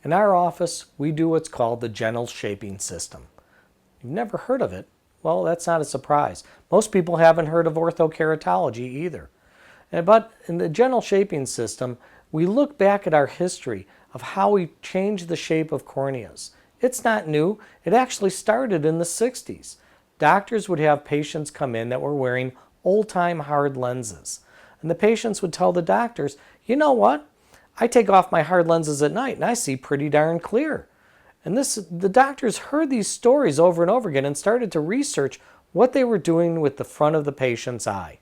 In our office, we do what's called the gentle shaping system. You've never heard of it? Well, that's not a surprise. Most people haven't heard of orthokeratology either. But in the gentle shaping system, we look back at our history of how we changed the shape of corneas. It's not new. It actually started in the 60s. Doctors would have patients come in that were wearing old-time hard lenses. And the patients would tell the doctors, you know what? I take off my hard lenses at night and I see pretty darn clear. And the doctors heard these stories over and over again and started to research what they were doing with the front of the patient's eye.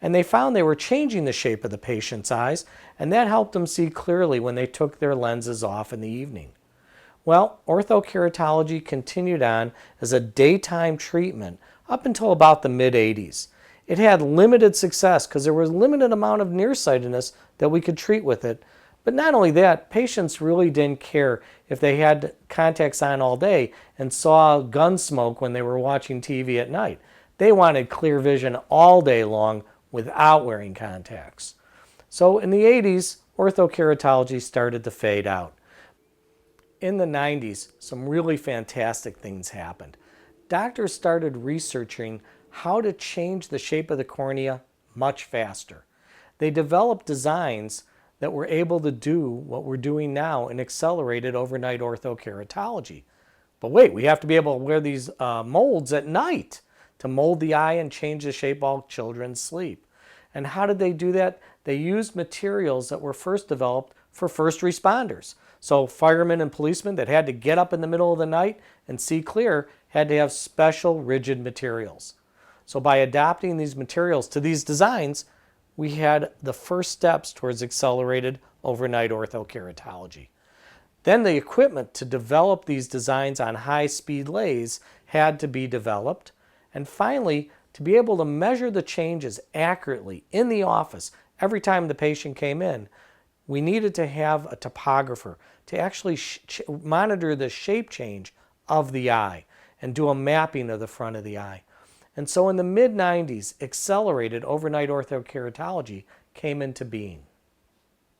And they found they were changing the shape of the patient's eyes, and that helped them see clearly when they took their lenses off in the evening. Well, orthokeratology continued on as a daytime treatment up until about the mid-80s. It had limited success because there was a limited amount of nearsightedness that we could treat with it. But not only that, patients really didn't care if they had contacts on all day and saw gun smoke when they were watching TV at night. They wanted clear vision all day long without wearing contacts. So in the 80s, orthokeratology started to fade out. In the 90s, some really fantastic things happened. Doctors started researching how to change the shape of the cornea much faster. They developed designs that were able to do what we're doing now in accelerated overnight orthokeratology. But wait, we have to be able to wear these molds at night to mold the eye and change the shape while children sleep. And how did they do that? They used materials that were first developed for first responders. So firemen and policemen that had to get up in the middle of the night and see clear had to have special rigid materials. So by adapting these materials to these designs, we had the first steps towards accelerated overnight orthokeratology. Then the equipment to develop these designs on high-speed lathes had to be developed. And finally, to be able to measure the changes accurately in the office every time the patient came in, we needed to have a topographer to actually monitor the shape change of the eye and do a mapping of the front of the eye. And so in the mid-90s, accelerated overnight orthokeratology came into being.